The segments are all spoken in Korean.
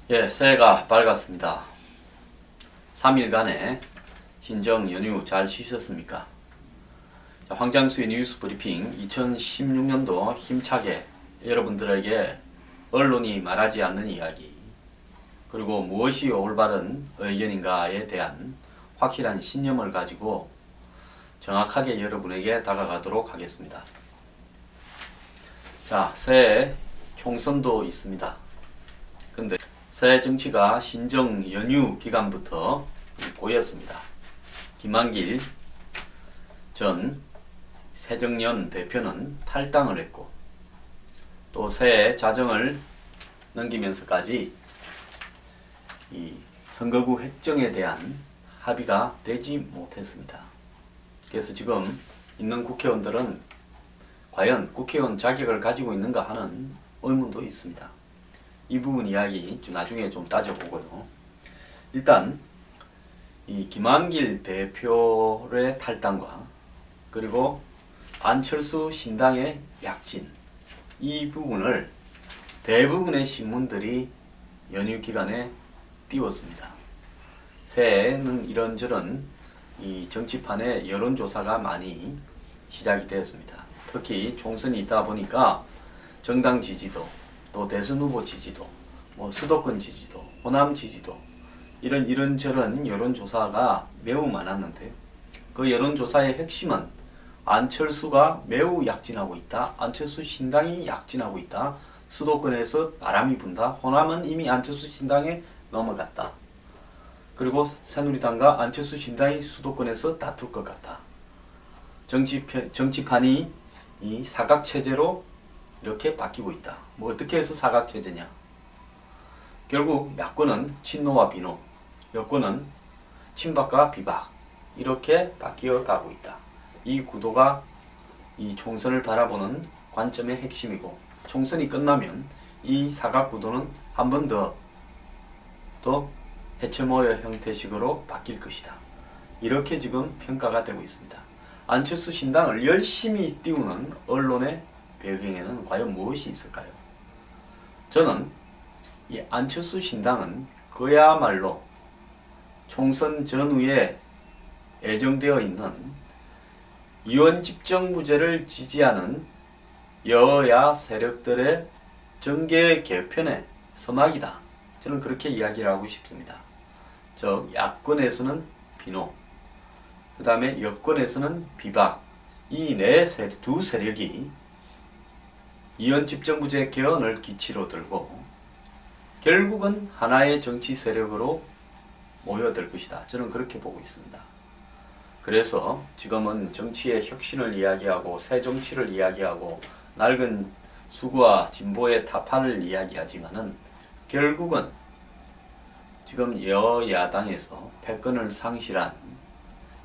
예, 새해가 밝았습니다. 3일간의 신정 연휴 잘 쉬셨습니까? 황장수의 뉴스 브리핑 2016년도 힘차게 여러분들에게 언론이 말하지 않는 이야기, 그리고 무엇이 올바른 의견인가에 대한 확실한 신념을 가지고 정확하게 여러분에게 다가가도록 하겠습니다. 자, 새해 총선도 있습니다. 근데 새해 정치가 신정 연휴 기간부터 꼬였습니다. 김한길 전 새정년 대표는 탈당을 했고, 또 새해 자정을 넘기면서까지 이 선거구 획정에 대한 합의가 되지 못했습니다. 그래서 지금 있는 국회의원들은 과연 국회의원 자격을 가지고 있는가 하는 의문도 있습니다. 이 부분 이야기 나중에 좀 따져보고요. 일단 이 김한길 대표의 탈당과 그리고 안철수 신당의 약진, 이 부분을 대부분의 신문들이 연휴 기간에 띄웠습니다. 새해에는 이런저런 이 정치판의 여론조사가 많이 시작이 되었습니다. 특히 총선이 있다 보니까 정당 지지도, 또 대선 후보 지지도, 수도권 지지도, 호남 지지도, 이런저런 여론조사가 매우 많았는데, 그 여론조사의 핵심은 안철수가 매우 약진하고 있다, 안철수 신당이 약진하고 있다, 수도권에서 바람이 분다, 호남은 이미 안철수 신당에 넘어갔다, 그리고 새누리당과 안철수 신당이 수도권에서 다툴 것 같다. 정치판이 이 사각체제로 이렇게 바뀌고 있다. 어떻게 해서 사각체제냐? 결국 야권은 친노와 비노, 여권은 친박과 비박, 이렇게 바뀌어 가고 있다. 이 구도가 이 총선을 바라보는 관점의 핵심이고, 총선이 끝나면 이 사각 구도는 한 번 더 또 해체모여 형태식으로 바뀔 것이다. 이렇게 지금 평가가 되고 있습니다. 안철수 신당을 열심히 띄우는 언론의 배경에는 과연 무엇이 있을까요? 저는 이 안철수 신당은 그야말로 총선 전후에 예정되어 있는 이원 집정부제를 지지하는 여야 세력들의 정계 개편의 서막이다. 저는 그렇게 이야기를 하고 싶습니다. 즉, 야권에서는 비노, 그 다음에 여권에서는 비박, 이 두 세력이 이원 집정부제 개헌을 기치로 들고 결국은 하나의 정치 세력으로 모여들 것이다. 저는 그렇게 보고 있습니다. 그래서 지금은 정치의 혁신을 이야기하고 새 정치를 이야기하고 낡은 수구와 진보의 타파를 이야기하지만은 결국은 지금 여야당에서 패권을 상실한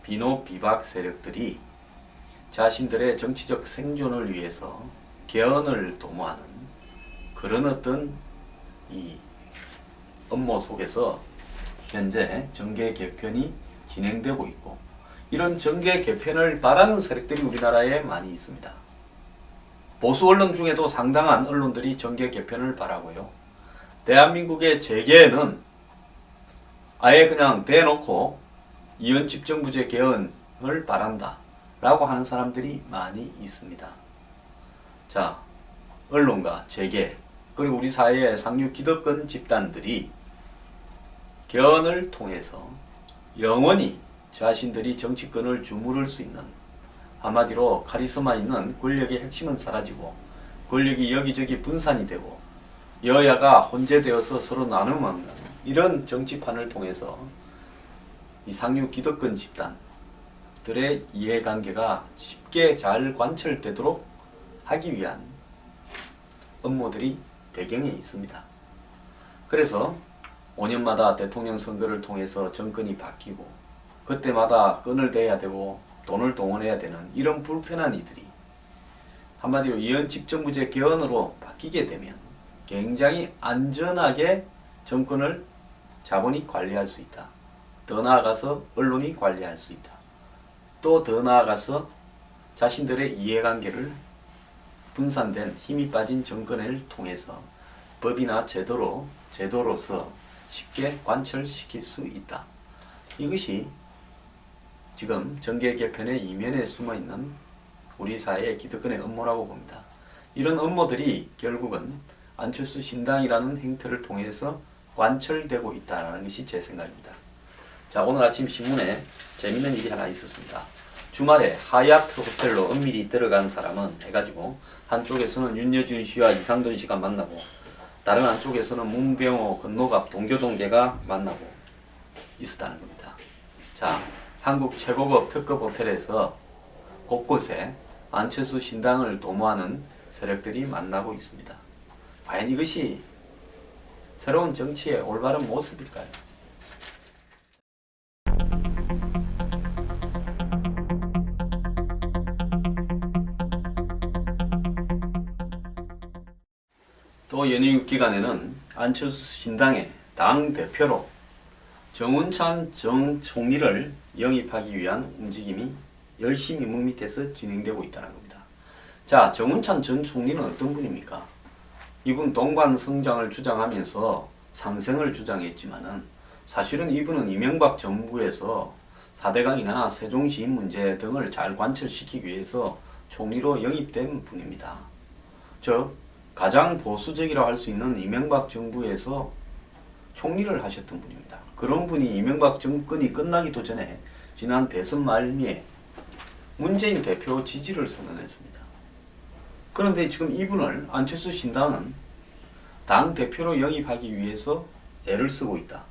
비노 비박 세력들이 자신들의 정치적 생존을 위해서 개헌을 도모하는 그런 어떤 이 업무 속에서 현재 정계 개편이 진행되고 있고, 이런 정계 개편을 바라는 세력들이 우리나라에 많이 있습니다. 보수 언론 중에도 상당한 언론들이 정계 개편을 바라고요. 대한민국의 재계는 아예 그냥 대놓고 이원 집정부제 개헌을 바란다 라고 하는 사람들이 많이 있습니다. 자, 언론과 재계, 그리고 우리 사회의 상류 기득권 집단들이 개헌을 통해서 영원히 자신들이 정치권을 주무를 수 있는, 한마디로 카리스마 있는 권력의 핵심은 사라지고 권력이 여기저기 분산이 되고 여야가 혼재되어서 서로 나눔없는 이런 정치판을 통해서 이 상류 기득권 집단들의 이해관계가 쉽게 잘 관철되도록 하기 위한 업무들이 배경에 있습니다. 그래서 5년마다 대통령 선거를 통해서 정권이 바뀌고 그때마다 끈을 대야 되고 돈을 동원해야 되는 이런 불편한 이들이 한마디로 이원 집정부제 개헌으로 바뀌게 되면 굉장히 안전하게 정권을 자본이 관리할 수 있다. 더 나아가서 언론이 관리할 수 있다. 또 더 나아가서 자신들의 이해관계를 분산된 힘이 빠진 정권을 통해서 법이나 제도로서 쉽게 관철시킬 수 있다. 이것이 지금 정계 개편의 이면에 숨어있는 우리 사회의 기득권의 업무라고 봅니다. 이런 업무들이 결국은 안철수 신당이라는 행태를 통해서 관철되고 있다는 것이 제 생각입니다. 자, 오늘 아침 신문에 재밌는 일이 하나 있었습니다. 주말에 하얏트 호텔로 은밀히 들어간 사람은 해가지고 한쪽에서는 윤여준 씨와 이상돈 씨가 만나고 다른 한쪽에서는 문병호 건노갑 동교동계가 만나고 있었다는 겁니다. 자, 한국 최고급 특급 호텔에서 곳곳에 안철수 신당을 도모하는 세력들이 만나고 있습니다. 과연 이것이 새로운 정치의 올바른 모습일까요? 또 연휴 기간에는 안철수 신당의 당대표로 정운찬 전 총리를 영입하기 위한 움직임이 열심히 물밑에서 진행되고 있다는 겁니다. 자, 정운찬 전 총리는 어떤 분입니까? 이분 동관성장을 주장하면서 삼생을 주장했지만은 사실은 이분은 이명박 정부에서 4대강이나 세종시인 문제 등을 잘 관철시키기 위해서 총리로 영입된 분입니다. 즉 가장 보수적이라고 할 수 있는 이명박 정부에서 총리를 하셨던 분입니다. 그런 분이 이명박 정권이 끝나기도 전에 지난 대선 말미에 문재인 대표 지지를 선언했습니다. 그런데 지금 이분을 안철수 신당은 당대표로 영입하기 위해서 애를 쓰고 있다.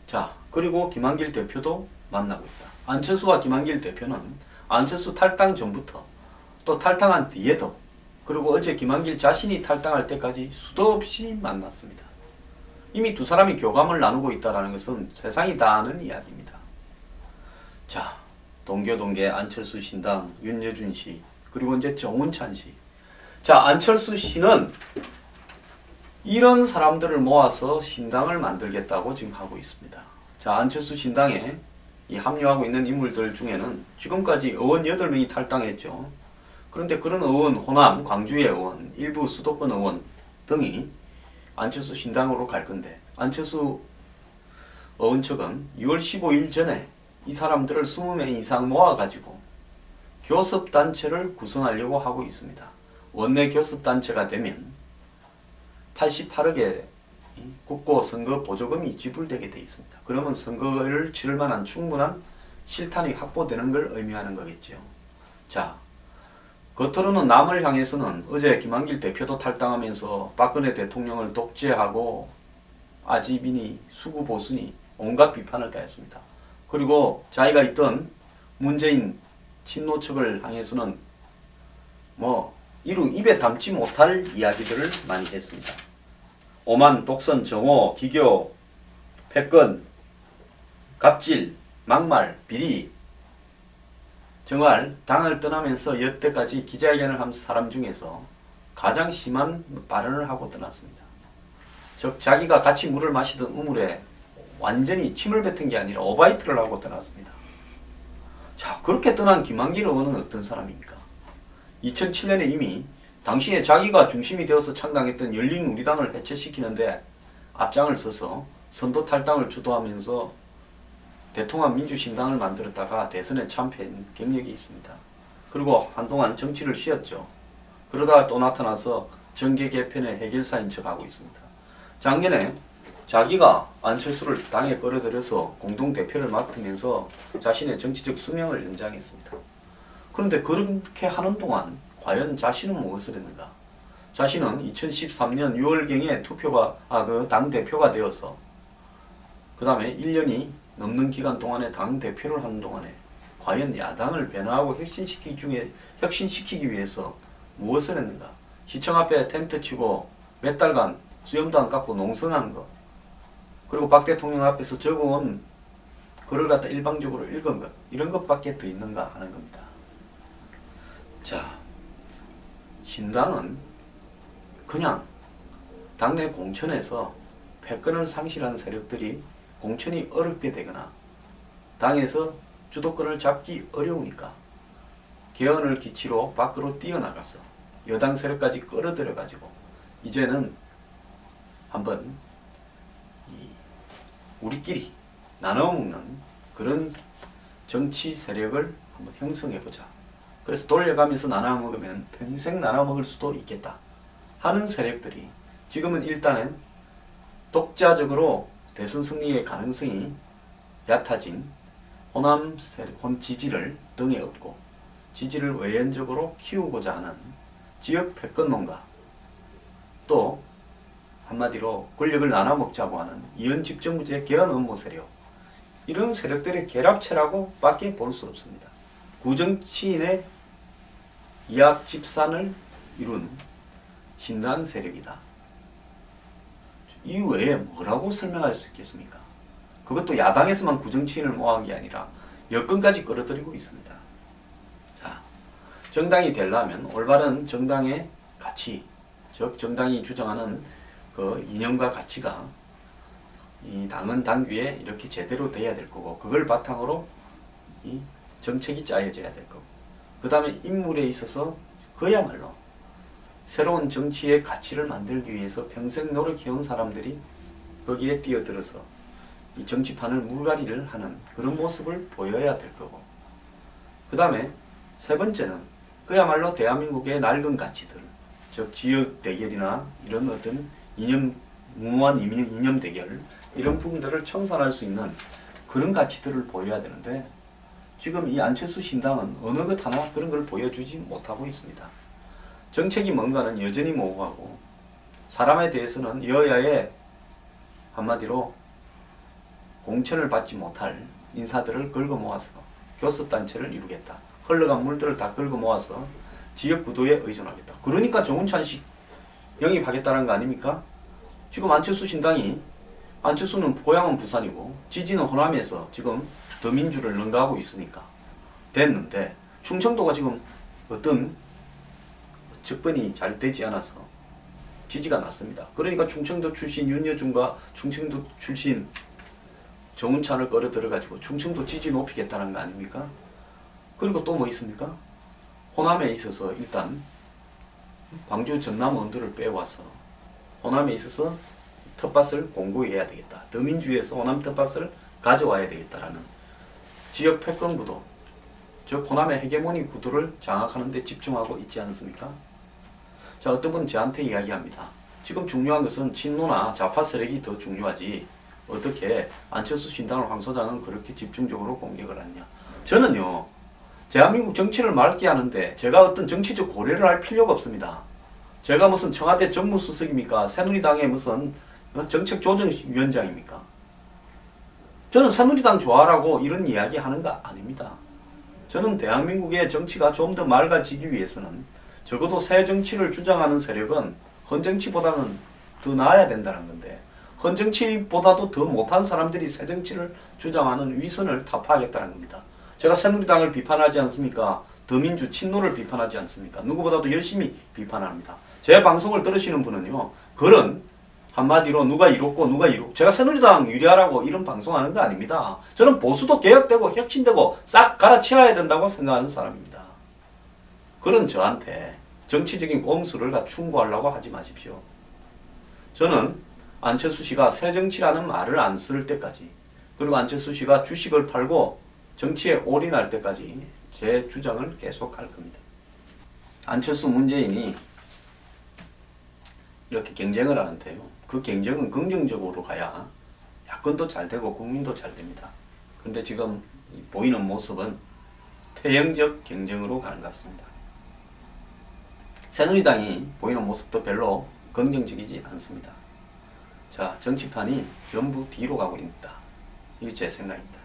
자, 그리고 김한길 대표도 만나고 있다. 안철수와 김한길 대표는 안철수 탈당 전부터 또 탈당한 뒤에도 그리고 어제 김한길 자신이 탈당할 때까지 수도 없이 만났습니다. 이미 두 사람이 교감을 나누고 있다는 것은 세상이 다 아는 이야기입니다. 자, 동교동계 안철수 신당 윤여준 씨 그리고 이제 정운찬 씨. 자, 안철수 씨는 이런 사람들을 모아서 신당을 만들겠다고 지금 하고 있습니다. 자, 안철수 신당에 이 합류하고 있는 인물들 중에는 지금까지 의원 8명이 탈당했죠. 그런데 그런 의원, 호남, 광주의 의원, 일부 수도권 의원 등이 안철수 신당으로 갈 건데 안철수 의원 측은 6월 15일 전에 이 사람들을 20명 이상 모아가지고 교섭단체를 구성하려고 하고 있습니다. 원내 교섭단체가 되면 88억의 국고 선거 보조금이 지불되게 되어 있습니다. 그러면 선거를 치를 만한 충분한 실탄이 확보되는 걸 의미하는 거겠죠. 자, 겉으로는 남을 향해서는 어제 김한길 대표도 탈당하면서 박근혜 대통령을 독재하고 아지비니 수구보수니 온갖 비판을 가했습니다. 그리고 자기가 있던 문재인 친노 측을 향해서는 입에 담지 못할 이야기들을 많이 했습니다. 오만, 독선, 정오, 기교, 패권, 갑질, 막말, 비리. 정말 당을 떠나면서 여태까지 기자회견을 한 사람 중에서 가장 심한 발언을 하고 떠났습니다. 즉 자기가 같이 물을 마시던 우물에 완전히 침을 뱉은 게 아니라 오바이트를 하고 떠났습니다. 자, 그렇게 떠난 김한길 의원은 어떤 사람입니까? 2007년에 이미 당시에 자기가 중심이 되어서 창당했던 열린우리당을 해체시키는데 앞장을 서서 선도 탈당을 주도하면서 대통합 민주신당을 만들었다가 대선에 참패한 경력이 있습니다. 그리고 한동안 정치를 쉬었죠. 그러다가 또 나타나서 정계 개편의 해결사인 척하고 있습니다. 작년에 자기가 안철수를 당에 끌어들여서 공동대표를 맡으면서 자신의 정치적 수명을 연장했습니다. 그런데 그렇게 하는 동안 과연 자신은 무엇을 했는가? 자신은 2013년 6월경에 당대표가 되어서 그 다음에 1년이 넘는 기간 동안에 당대표를 하는 동안에 과연 야당을 변화하고 혁신시키기 위해서 무엇을 했는가? 시청 앞에 텐트 치고 몇 달간 수염도 안 깎고 농성한 것, 그리고 박 대통령 앞에서 적어온 글을 갖다 일방적으로 읽은 것, 이런 것밖에 더 있는가 하는 겁니다. 자, 신당은 그냥 당내 공천에서 패권을 상실한 세력들이 공천이 어렵게 되거나 당에서 주도권을 잡기 어려우니까 개헌을 기치로 밖으로 뛰어나가서 여당 세력까지 끌어들여 가지고 이제는 한번 우리끼리 나눠 먹는 그런 정치 세력을 한번 형성해 보자. 그래서 돌려가면서 나눠 먹으면 평생 나눠 먹을 수도 있겠다 하는 세력들이 지금은 일단은 독자적으로 대선 승리의 가능성이 얕아진 호남 세력, 지지를 등에 업고 지지를 외연적으로 키우고자 하는 지역 패권론가, 또 한마디로 권력을 나눠 먹자고 하는 이현집정부제 개헌 음모 세력, 이런 세력들의 결합체라고 밖에 볼 수 없습니다. 구정치인의 이합 집산을 이룬 신당 세력이다. 이 외에 뭐라고 설명할 수 있겠습니까? 그것도 야당에서만 구정치인을 모아한 게 아니라 여권까지 끌어들이고 있습니다. 자, 정당이 되려면 올바른 정당의 가치, 즉 정당이 주장하는 그 이념과 가치가 이 당은 당규에 이렇게 제대로 돼야 될 거고, 그걸 바탕으로 이 정책이 짜여져야 될 거고, 그 다음에 인물에 있어서 그야말로 새로운 정치의 가치를 만들기 위해서 평생 노력해온 사람들이 거기에 뛰어들어서 이 정치판을 물갈이를 하는 그런 모습을 보여야 될 거고, 그 다음에 세 번째는 그야말로 대한민국의 낡은 가치들, 즉 지역 대결이나 이런 어떤 무모한 이념 대결, 이런 부분들을 청산할 수 있는 그런 가치들을 보여야 되는데, 지금 이 안철수 신당은 어느 것 하나 그런 걸 보여주지 못하고 있습니다. 정책이 뭔가는 여전히 모호하고, 사람에 대해서는 여야의 한마디로 공천을 받지 못할 인사들을 긁어 모아서 교섭단체를 이루겠다. 흘러간 물들을 다 긁어 모아서 지역구도에 의존하겠다. 그러니까 정운찬식 영입하겠다는 거 아닙니까? 지금 안철수 신당이, 안철수는 고향은 부산이고 지지는 호남에서 지금 더민주를 능가하고 있으니까 됐는데, 충청도가 지금 어떤 접근이 잘 되지 않아서 지지가 났습니다. 그러니까 충청도 출신 윤여준과 충청도 출신 정운찬을 끌어들여가지고 충청도 지지 높이겠다는 거 아닙니까? 그리고 또 뭐 있습니까? 호남에 있어서 일단 광주 전남 원도를 빼와서 호남에 있어서 텃밭을 공고해야 되겠다. 더민주에서 호남 텃밭을 가져와야 되겠다라는 지역 패권 구도, 즉 호남의 헤게모니 구도를 장악하는 데 집중하고 있지 않습니까? 자, 어떤 분은 저한테 이야기합니다. 지금 중요한 것은 친노나 좌파 세력이 더 중요하지 어떻게 안철수 신당을 황 소장은 그렇게 집중적으로 공격을 하느냐. 저는요, 대한민국 정치를 맑게 하는데 제가 어떤 정치적 고려를 할 필요가 없습니다. 제가 무슨 청와대 정무수석입니까? 새누리당의 무슨 정책조정위원장입니까? 저는 새누리당 좋아라고 이런 이야기 하는 거 아닙니다. 저는 대한민국의 정치가 좀 더 맑아지기 위해서는 적어도 새 정치를 주장하는 세력은 헌정치보다는 더 나아야 된다는 건데, 헌정치보다도 더 못한 사람들이 새 정치를 주장하는 위선을 타파하겠다는 겁니다. 제가 새누리당을 비판하지 않습니까? 더민주 친노를 비판하지 않습니까? 누구보다도 열심히 비판합니다. 제 방송을 들으시는 분은요, 그런 한마디로 누가 이롭고 누가 이롭고, 제가 새누리당 유리하라고 이런 방송하는 거 아닙니다. 저는 보수도 개혁되고 혁신되고 싹 갈아치워야 된다고 생각하는 사람입니다. 그런 저한테 정치적인 꼼수를 다 충고하려고 하지 마십시오. 저는 안철수 씨가 새정치라는 말을 안 쓸 때까지, 그리고 안철수 씨가 주식을 팔고 정치에 올인할 때까지 제 주장을 계속할 겁니다. 안철수 문재인이 이렇게 경쟁을 하는데요, 그 경쟁은 긍정적으로 가야 야권도 잘 되고 국민도 잘 됩니다. 그런데 지금 보이는 모습은 태형적 경쟁으로 가는 것 같습니다. 새누리당이 보이는 모습도 별로 긍정적이지 않습니다. 자, 정치판이 전부 뒤로 가고 있다. 이게 제 생각입니다.